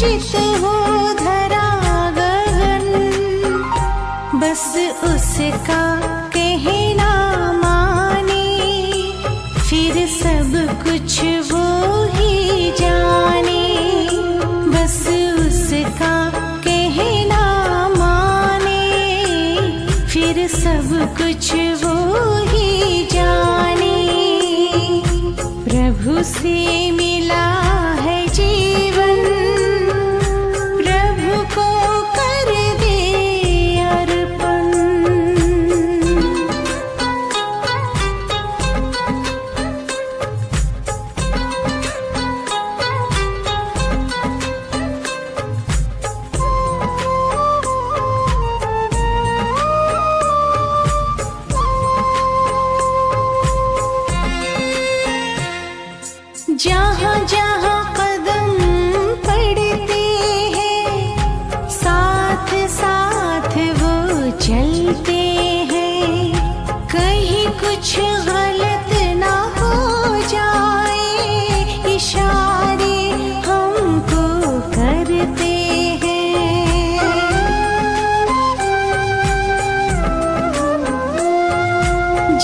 हर्षित हो धरा गगन, बस उसका कहना माने, फिर सब कुछ वो ही जाने। बस उसका कहना माने, फिर सब कुछ वो ही जाने। प्रभु से मिला है जीवन, प्रभु को कर दे अर्पण। जहाँ जहाँ कदम पड़ते हैं, साथ साथ वो चलते हैं। कहीं कुछ गलत ना हो जाए, इशारे हमको करते हैं।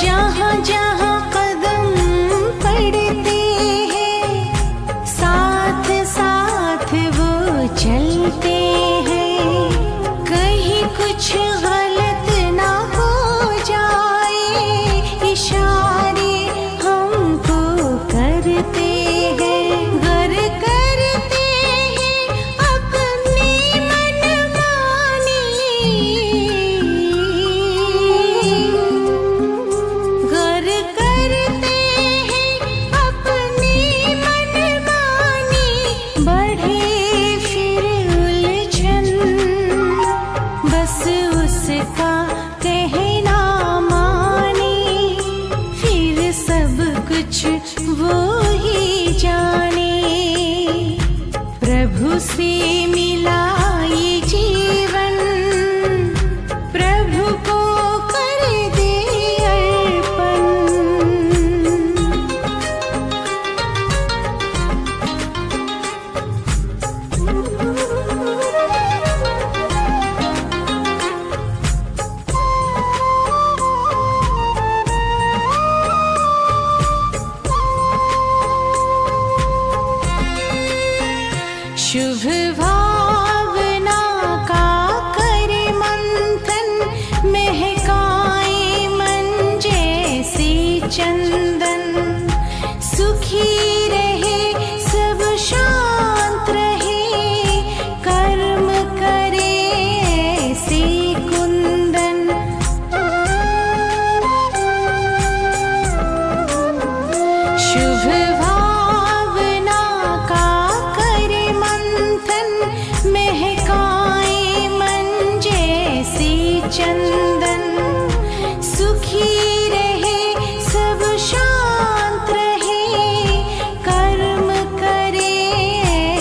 जहाँ जहाँ कदम पड़ते चलते हैं, कहीं कुछ गलत ना हो जाए, इशारे हमको करते हैं। घर करते हैं अपनी मनमानी, घर करते हैं अपनी मनमानी। बढ़े बस उसका कहना माने, फिर सब कुछ वो ही जाने। प्रभु से मिला ये जीवन, प्रभु को कर दे अर्पण। शुभ भावना का कर मंथन, महकाए मन जैसे चंदन। सुखी रहे सब शांत रहे, कर्म करे ऐसे कुंदन। शुभ भावना का महकाए मन जैसे चंदन। सुखी रहे सब शांत रहे, कर्म करे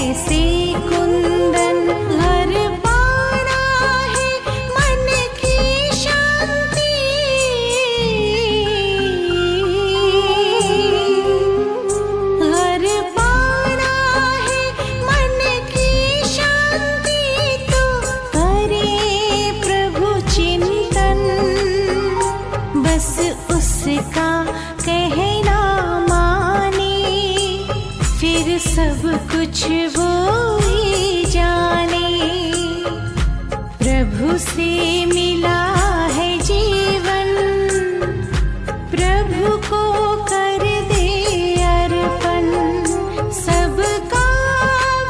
ऐसे कुंदन। घर पाना है मन की शांति, घर पाना है मन की शांति। तो करे प्रभु चिंतन, बस उसका कहना माने, फिर सब कुछ वो ही जाने। प्रभु से मिला है जीवन, प्रभु को कर दे अर्पण। सबका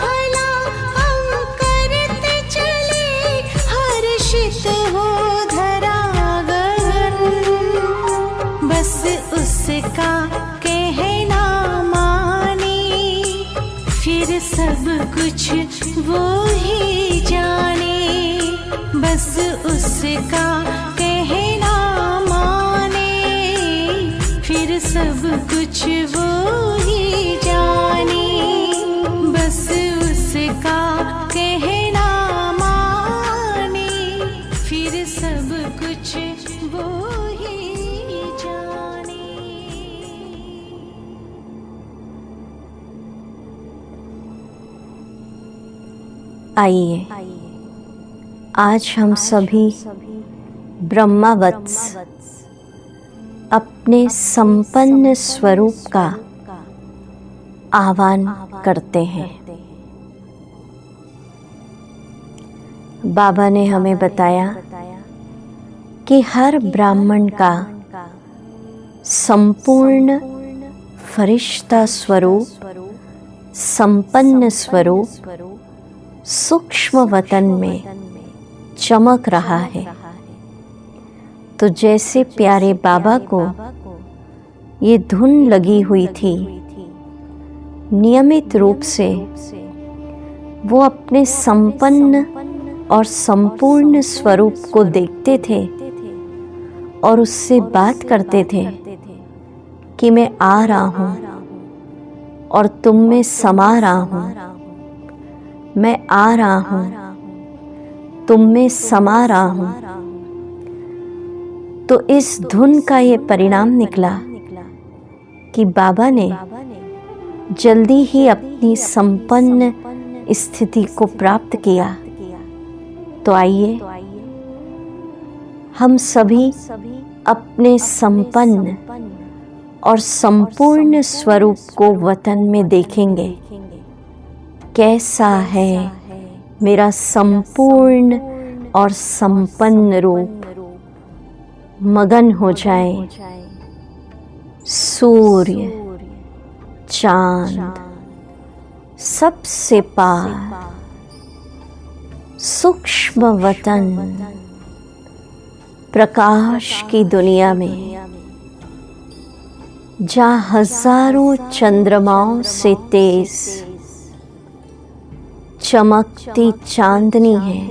भला हम करते चले, हर्षित हो धरा गगन। बस उसका कहना माने, फिर सब कुछ वो ही जाने। बस उसका कहना माने, फिर सब कुछ वो ही जाने। बस उसका कहना माने, फिर सब कुछ वो ही जाने। आइए आज हम सभी ब्रह्मवत्स अपने संपन्न स्वरूप का आह्वान करते हैं। बाबा ने हमें बताया कि हर ब्राह्मण का संपूर्ण फरिश्ता स्वरूप, संपन्न स्वरूप सूक्ष्म वतन में चमक रहा है। तो जैसे प्यारे बाबा को ये धुन लगी हुई थी, नियमित रूप से वो अपने संपन्न और संपूर्ण स्वरूप को देखते थे और उससे बात करते थे कि मैं आ रहा हूँ और तुम में समा रहा हूँ, मैं आ रहा हूँ तुम में समा रहा हूँ। तो इस धुन का ये परिणाम निकला कि बाबा ने जल्दी ही अपनी संपन्न स्थिति को प्राप्त किया। तो आइए हम सभी अपने संपन्न और संपूर्ण स्वरूप को वतन में देखेंगे। कैसा है मेरा संपूर्ण और संपन्न रूप। मगन हो जाए सूर्य, चांद, सबसे पार सूक्ष्म वतन, प्रकाश की दुनिया में, जहाँ हजारों चंद्रमाओं से तेज चमकती चांदनी है,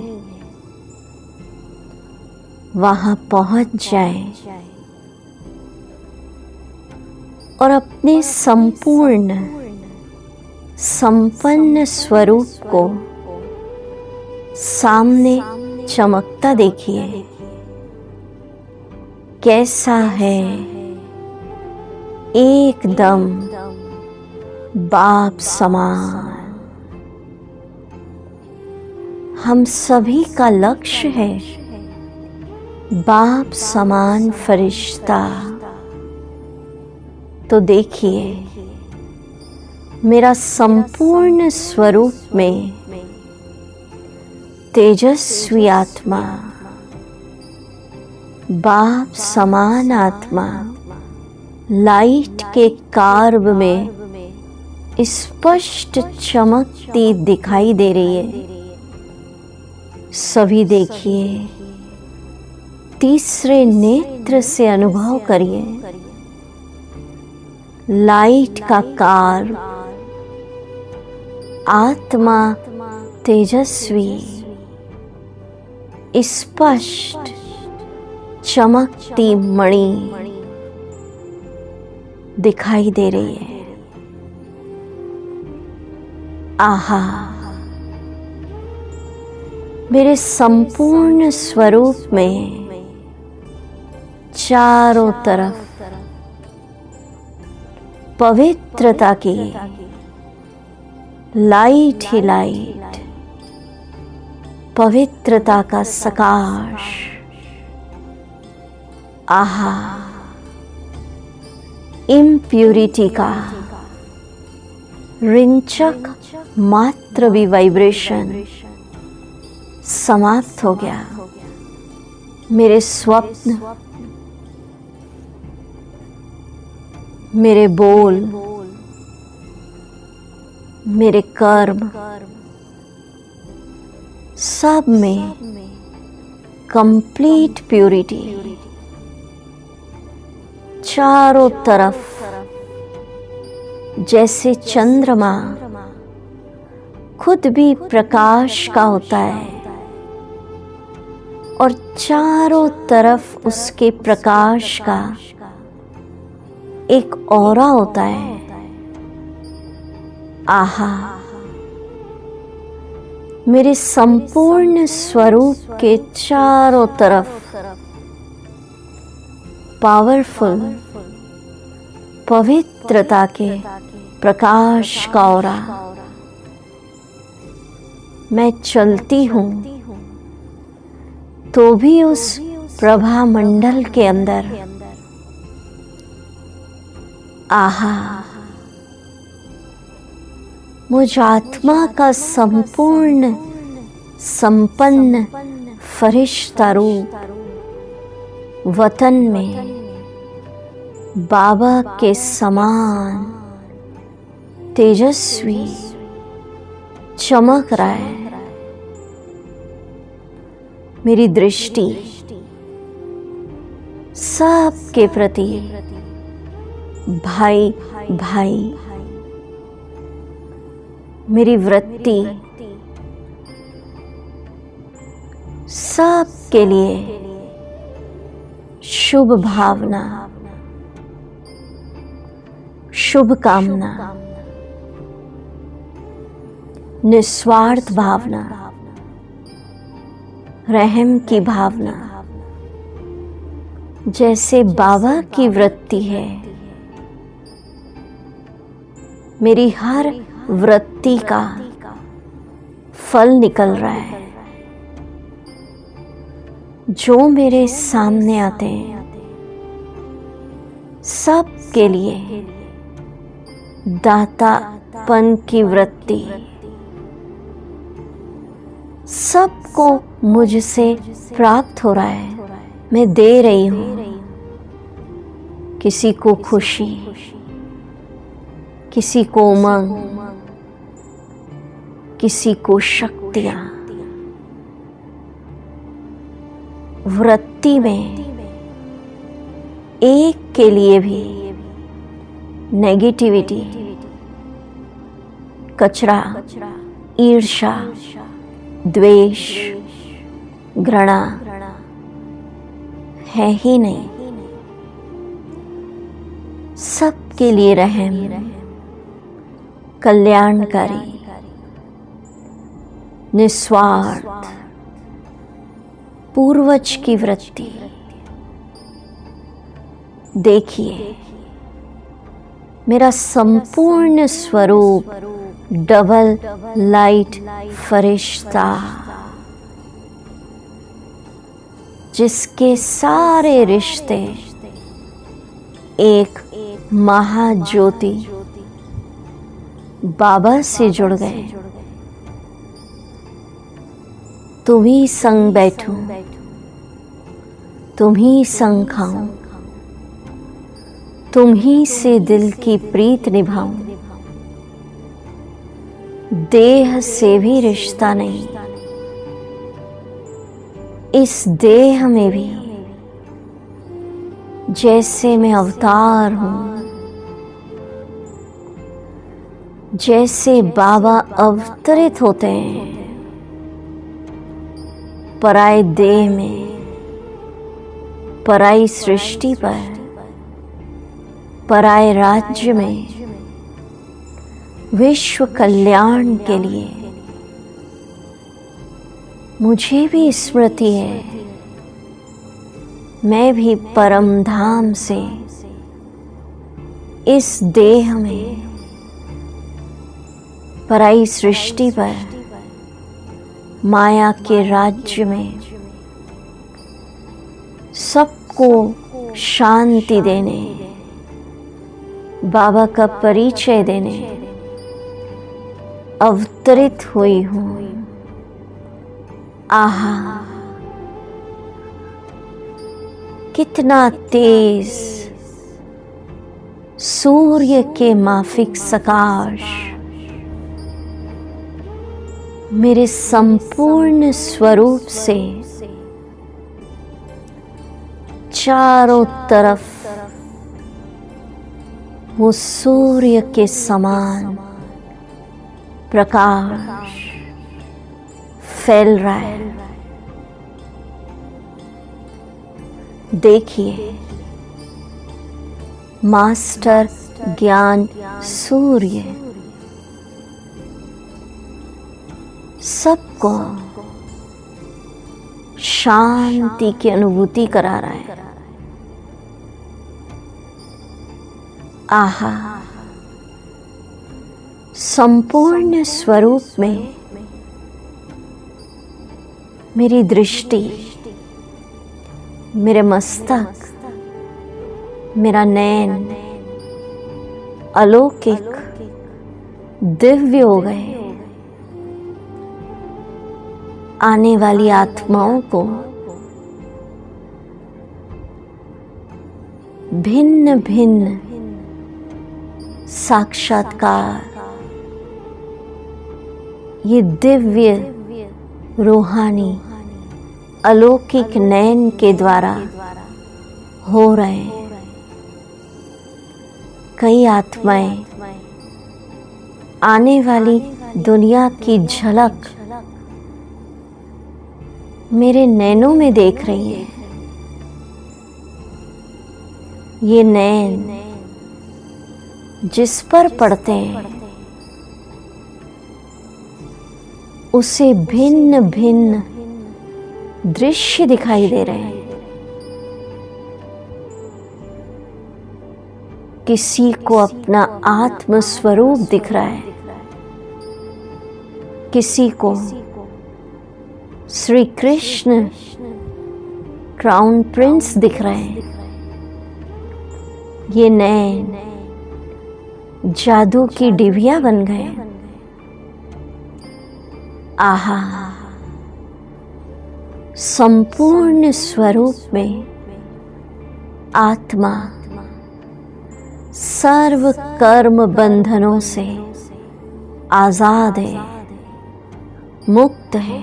वहाँ पहुँच जाए और अपने संपूर्ण संपन्न स्वरूप को सामने चमकता देखिए। कैसा है एकदम बाप समान। हम सभी का लक्ष्य है बाप समान फरिश्ता। तो देखिए मेरा संपूर्ण स्वरूप में तेजस्वी आत्मा, बाप समान आत्मा लाइट के कार्ब में स्पष्ट चमकती दिखाई दे रही है। सभी देखिए, तीसरे नेत्र से अनुभव करिए लाइट का कार्ब, आत्मा तेजस्वी स्पष्ट चमकती मणि दिखाई दे रही है। आहा, मेरे संपूर्ण स्वरूप में चारों तरफ पवित्रता की लाइट ही लाइट, पवित्रता का सकाश। आहा, इम्प्यूरिटी का रिंचक मात्र भी वाइब्रेशन समाप्त हो गया। मेरे स्वप्न, मेरे बोल, मेरे कर्म सब में कंप्लीट प्यूरिटी। चारों तरफ जैसे चंद्रमा खुद भी प्रकाश का होता है और चारों तरफ उसके प्रकाश का एक ऑरा होता है। आहा, मेरे संपूर्ण स्वरूप के चारों तरफ पावरफुल पवित्रता के प्रकाश का ऑरा। मैं चलती हूँ तो भी उस प्रभा मंडल के अंदर आहा, मुझ आत्मा का संपूर्ण संपन्न फरिश्ता रूप वतन में बाबा के समान तेजस्वी चमक रहा है। मेरी दृष्टि सबके प्रति भाई भाई, मेरी वृत्ति सबके लिए शुभ भावना, शुभ कामना, निस्वार्थ भावना, रहम की भावना, जैसे बाबा की वृत्ति है। मेरी हर वृत्ति का फल निकल रहा है। जो मेरे सामने आते हैं सब के लिए दातापन की वृत्ति, सबको मुझसे प्राप्त हो रहा है। मैं दे रही हूँ, किसी को खुशी, किसी को उमंग, किसी को शक्तियाँ। वृत्ति में एक के लिए भी नेगेटिविटी, कचरा, ईर्ष्या, द्वेष, घृणा है ही नहीं। सबके लिए रहम, कल्याणकारी, निस्वार्थ, पूर्वज की वृत्ति। देखिए, मेरा संपूर्ण स्वरूप डबल लाइट फरिश्ता, जिसके सारे रिश्ते एक महाज्योति बाबा से जुड़ गए। तुम ही संग बैठो, तुम ही संग खाऊं, तुम ही से दिल की प्रीत निभाऊं। देह से भी रिश्ता नहीं, इस देह में भी जैसे मैं अवतार हूं, जैसे बाबा अवतरित होते हैं पराये देह में, पराई सृष्टि पर, पराये राज्य में, विश्व कल्याण के लिए। मुझे भी स्मृति है, मैं भी परम धाम से इस देह में पराई सृष्टि पर, माया के राज्य में सबको शांति देने, बाबा का परिचय देने अवतरित हुई हूँ। आहा, कितना तेज सूर्य के माफिक सकाश मेरे संपूर्ण स्वरूप से चारों तरफ वो सूर्य के समान प्रकाश फैल रहा है। देखिए, मास्टर ज्ञान सूर्य सबको शांति की अनुभूति करा रहा है। आहा, संपूर्ण स्वरूप में मेरी दृष्टि, मेरे मस्तक, मेरा नयन अलौकिक दिव्य हो गए। आने वाली आत्माओं को भिन्न भिन्न साक्षात्कार ये दिव्य रूहानी अलौकिक नयन के द्वारा हो रहे हैं। कई आत्माएं आने वाली दुनिया की झलक मेरे नैनों में देख रही है। ये नैन जिस पर पड़ते हैं उसे भिन्न भिन्न दृश्य दिखाई दे रहे हैं। किसी को अपना आत्म स्वरूप दिख रहा है, किसी को श्री कृष्ण क्राउन प्रिंस दिख रहे हैं। ये नैन जादू की डिबिया बन गए। आहा, संपूर्ण स्वरूप में आत्मा सर्व कर्म बंधनों से आजाद है, मुक्त है,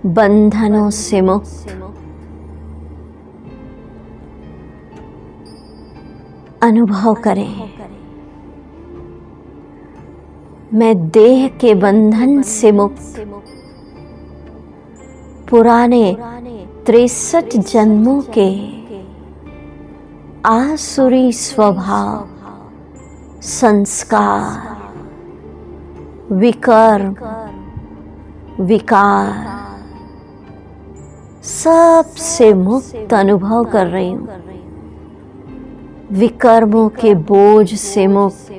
बंधनों से मुक्त। अनुभव करें, मैं देह के बंधन से मुक्त, पुराने 63 जन्मों के आसुरी स्वभाव, संस्कार, विकर्म, विकार सब से मुक्त अनुभव कर रही हूँ। विकर्मों के बोझ से मुक्त,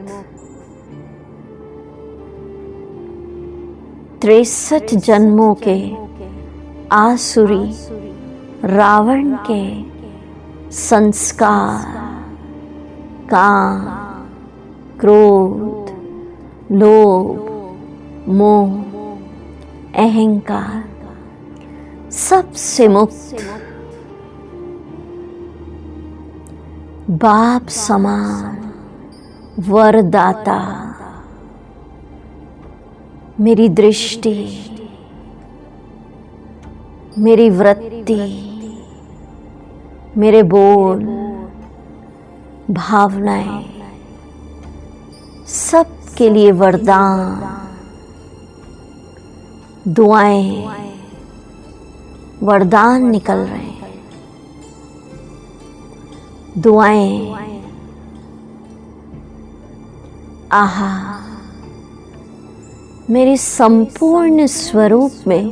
63 जन्मों के आसुरी रावण के संस्कार, काम, क्रोध, लोभ, मोह, अहंकार सबसे मुक्त, बाप समान वरदाता। मेरी दृष्टि, मेरी वृत्ति, मेरे बोल, भावनाएं सब के लिए वरदान, दुआएं वरदान निकल रहे हैं। दुआएं, आहा, मेरे संपूर्ण स्वरूप में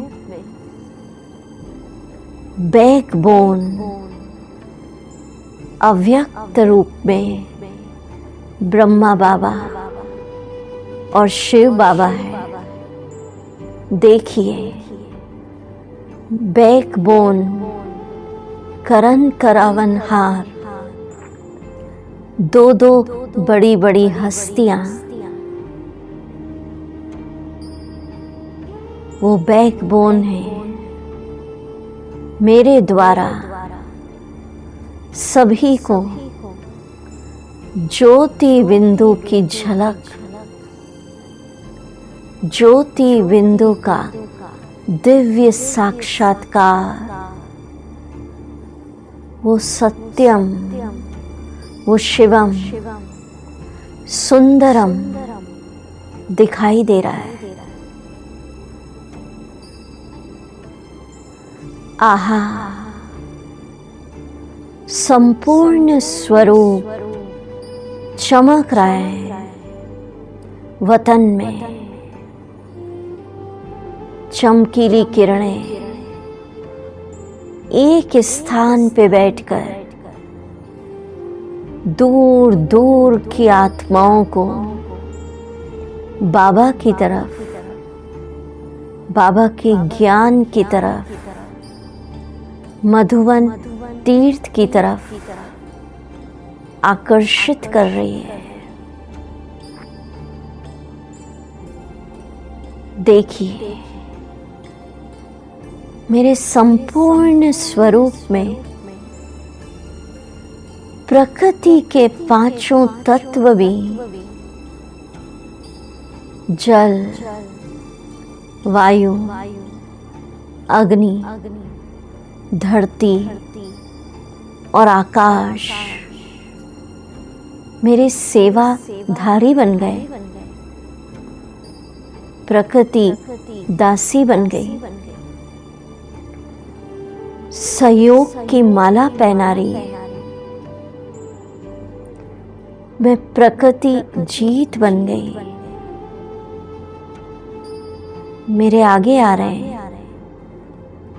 बैकबोन अव्यक्त रूप में ब्रह्मा बाबा और शिव बाबा है। देखिए, बैकबोन करण करावन हार, दो दो बड़ी बड़ी हस्तियां, वो बैकबोन है। मेरे द्वारा सभी को ज्योति बिंदु की झलक, ज्योति बिंदु का दिव्य साक्षात्कार, वो सत्यम, वो शिवम, सुंदरम दिखाई दे रहा है। आहा, संपूर्ण स्वरूप चमक रहा है। वतन में चमकीली किरणें एक स्थान पे बैठकर दूर दूर की आत्माओं को बाबा की तरफ बाबा के ज्ञान की तरफ, मधुवन तीर्थ की तरफ आकर्षित कर रही है। देखिए, मेरे संपूर्ण स्वरूप में प्रकृति के पांचों तत्व भी, जल, वायु, अग्नि, धरती और आकाश मेरे सेवाधारी बन गए। प्रकृति दासी बन गई, सहयोग की माला पहना रही है। मैं प्रकृति जीत बन गई। मेरे आगे आ रहे हैं,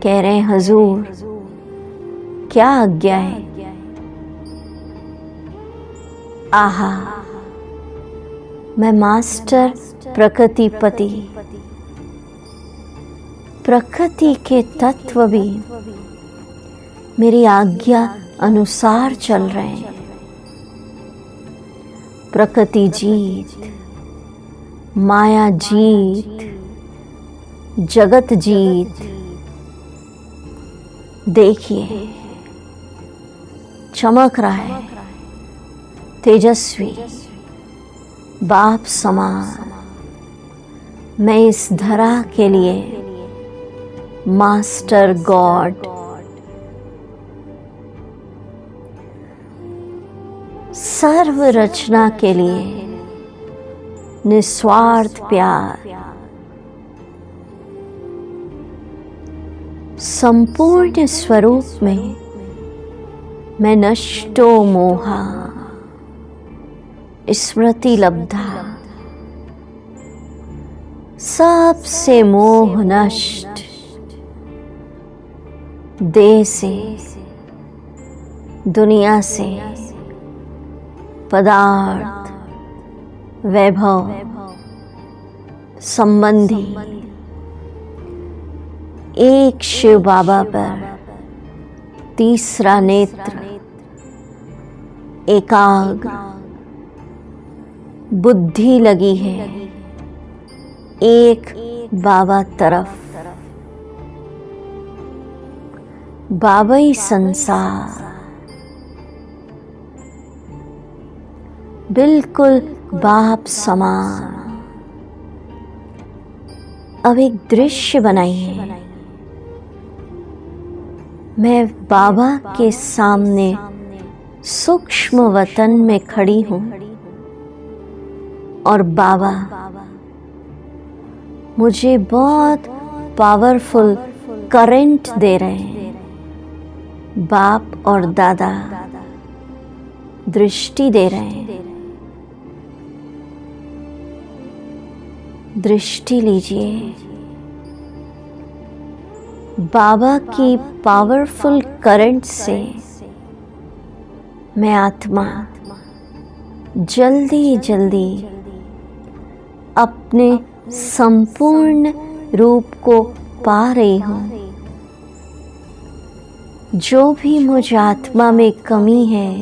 कह रहे हैं हजूर क्या आज्ञा है। आहा, मैं मास्टर प्रकृतिपति, प्रकृति के तत्व भी मेरी आज्ञा अनुसार चल रहे हैं। प्रकृति जीत, माया जीत, जगत जीत। देखिए, चमक रहा है, तेजस्वी बाप समान। मैं इस धरा के लिए मास्टर गॉड, सर्व रचना के लिए निस्वार्थ प्यार, संपूर्ण स्वरूप में मैं नष्टो मोहा स्मृति लब्धा, सबसे मोह नष्ट, देह से, दुनिया से, पदार्थ, वैभव, संबंधी, एक शिव बाबा पर तीसरा नेत्र, एकाग्र बुद्धि लगी है एक बाबा तरफ। बाबाई संसार, बिल्कुल बाप समान। अब एक दृश्य बनाइए, मैं बाबा के सामने सूक्ष्म वतन में खड़ी हूँ और बाबा मुझे बहुत पावरफुल करंट दे रहे हैं। बाप और दादा दृष्टि दे रहे हैं। दृष्टि लीजिए, बाबा की पावरफुल करंट से मैं आत्मा जल्दी जल्दी अपने संपूर्ण रूप को पा रही हूँ। जो भी मुझ आत्मा में कमी है,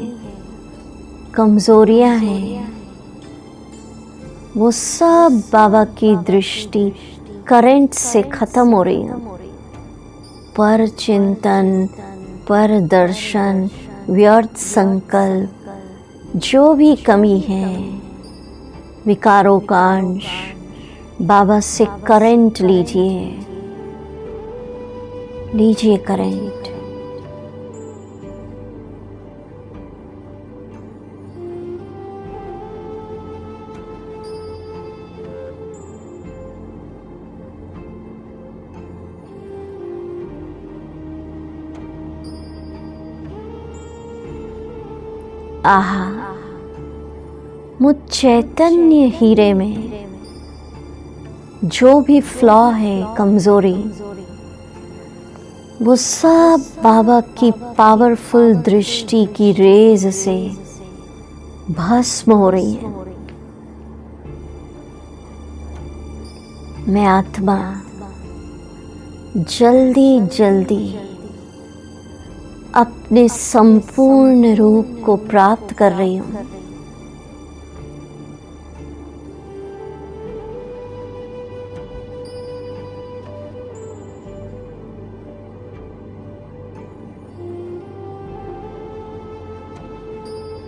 कमजोरियां हैं, वो सब बाबा की दृष्टि करंट से खत्म हो रही है। पर चिंतन, पर दर्शन, व्यर्थ संकल्प, जो भी कमी है, विकारों का अंश, बाबा से करंट लीजिए, लीजिए करंट। आहा, मुझ चैतन्य हीरे में जो भी फ्लॉ है, कमजोरी, वो सब बाबा की पावरफुल दृष्टि की रेज से भस्म हो रही है। मैं आत्मा जल्दी जल्दी अपने संपूर्ण रूप को प्राप्त कर रही हूँ।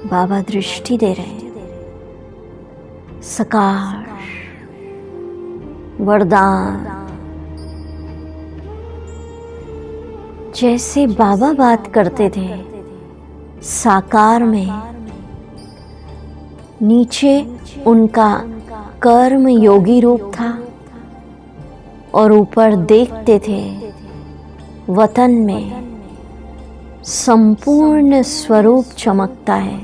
बाबा दृष्टि दे रहे हैं। सकार वरदान, जैसे बाबा बात करते थे साकार में, नीचे उनका कर्म योगी रूप था और ऊपर देखते थे वतन में संपूर्ण स्वरूप चमकता है।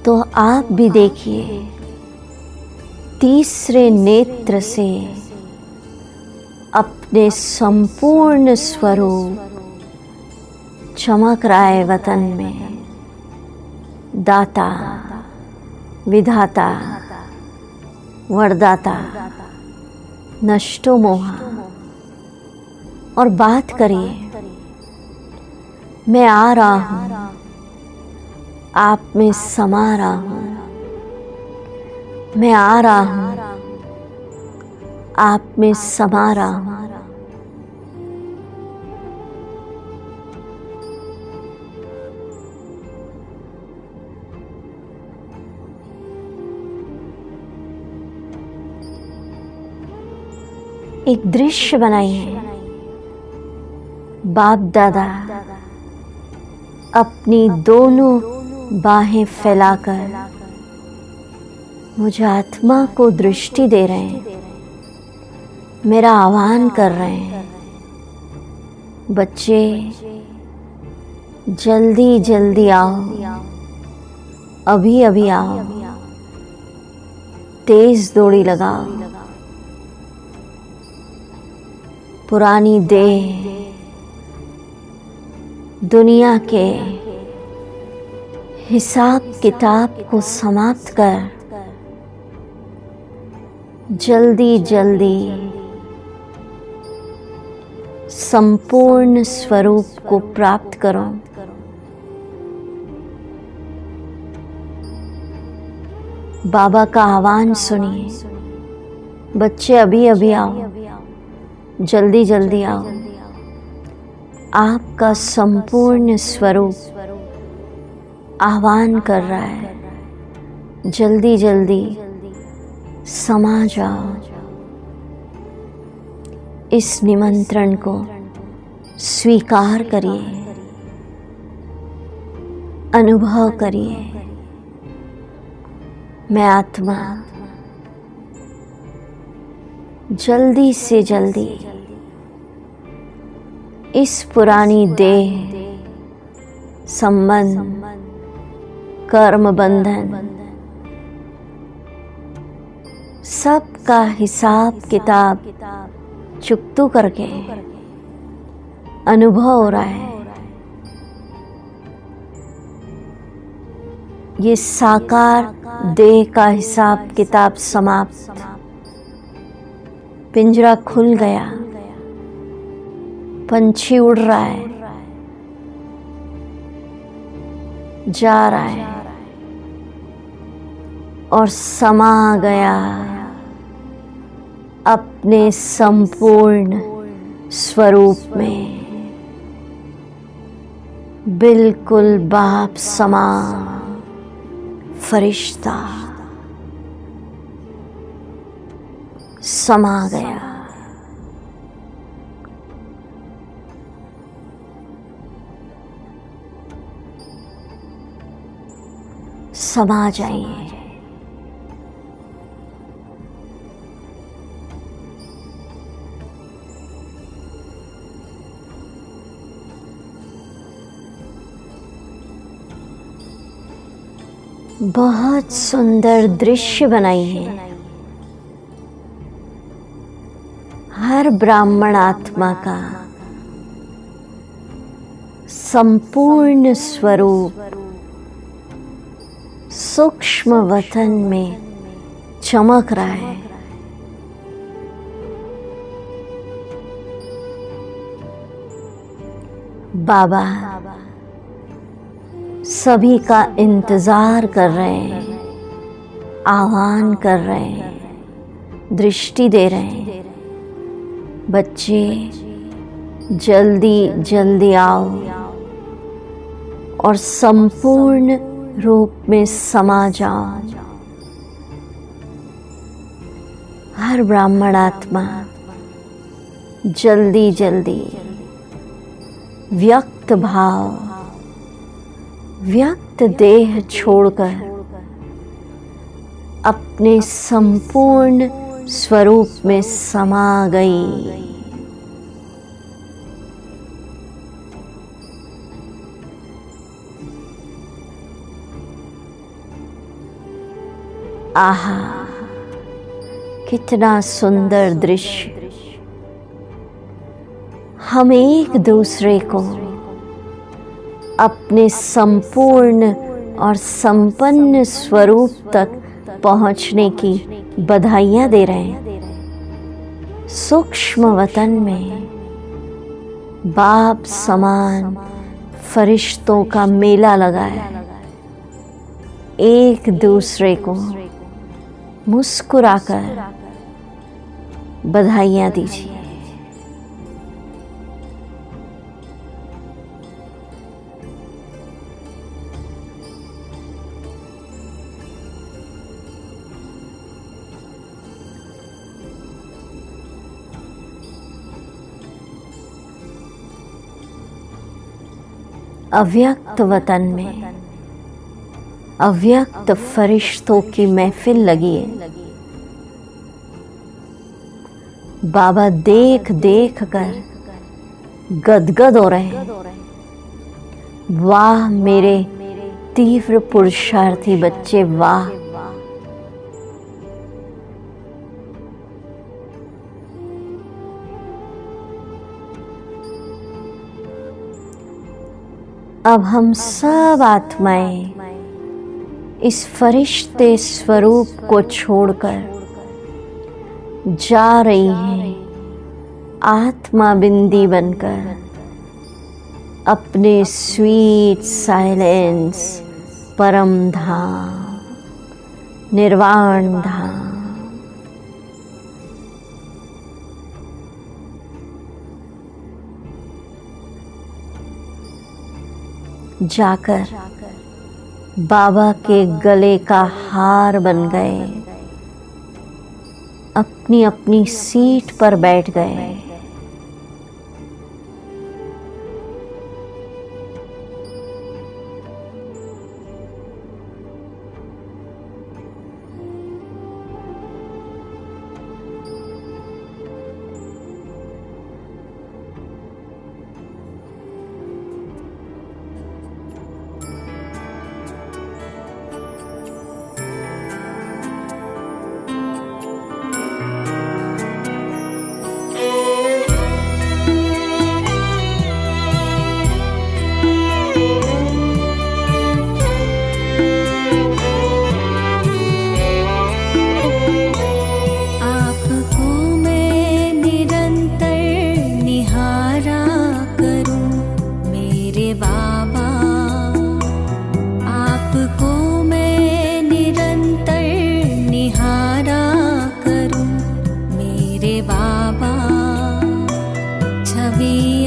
तो आप भी देखिए, तीसरे नेत्र से अपने संपूर्ण स्वरूप चमक रहा है वतन में। दाता, विधाता, वरदाता, नष्टो मोहा। और बात करिए, मैं आ रहा हूँ, आप में समा रहा हूँ। मैं आ रहा हूँ, आप में समा रहा हूँ। एक दृश्य बनाइए। बाप दादा अपनी दोनों बाहें फैलाकर मुझे आत्मा को दृष्टि दे रहे हैं, मेरा आह्वान कर रहे हैं। बच्चे जल्दी जल्दी आओ, अभी अभी आओ, तेज दौड़ी लगाओ। पुरानी देह दुनिया के हिसाब किताब को समाप्त कर जल्दी जल्दी संपूर्ण स्वरूप को प्राप्त करो। बाबा का आह्वान सुनिए। बच्चे अभी अभी आओ, जल्दी जल्दी आओ। आपका संपूर्ण स्वरूप आह्वान कर रहा है, जल्दी जल्दी समा जाओ। इस निमंत्रण को स्वीकार करिए, अनुभव करिए। मैं आत्मा जल्दी से जल्दी इस पुरानी देह, संबंध, कर्म बंधन सब का हिसाब किताब चुकतू करके अनुभव हो रहा है। ये साकार देह का हिसाब किताब समाप्त, पिंजरा खुल गया, पंछी उड़ रहा है, जा रहा है और समा गया अपने संपूर्ण स्वरूप में, बिल्कुल बाप समान फरिश्ता समा गया। समा जाइए। बहुत सुंदर दृश्य बनाइए। हर ब्राह्मण आत्मा का संपूर्ण स्वरूप सूक्ष्म वतन में चमक रहा है। बाबा सभी का इंतजार कर रहे हैं, आह्वान कर रहे हैं, दृष्टि दे रहे हैं। बच्चे जल्दी जल्दी आओ और संपूर्ण रूप में समा जाओ। हर ब्राह्मण आत्मा जल्दी जल्दी व्यक्त भाव, व्यक्त देह छोड़कर अपने संपूर्ण स्वरूप में समा गई। आहा, कितना सुंदर दृश्य। हम एक दूसरे को अपने संपूर्ण और संपन्न स्वरूप तक पहुंचने की बधाइयां दे रहे हैं। सूक्ष्म वतन में बाप समान फरिश्तों का मेला लगा है। एक दूसरे को मुस्कुराकर बधाइयां दीजिए। अव्यक्त वतन में अव्यक्त फरिश्तों की महफिल लगी है। बाबा देख देख कर गदगद हो रहे हैं। वाह मेरे तीव्र पुरुषार्थी बच्चे, वाह। अब हम सब आत्माएं इस फरिश्ते स्वरूप को छोड़कर जा रही हैं आत्मा बिंदी बनकर अपने स्वीट साइलेंस परम धाम, निर्वाण धाम। जाकर बाबा के गले का हार बन गए, अपनी अपनी सीट पर बैठ गए। छवि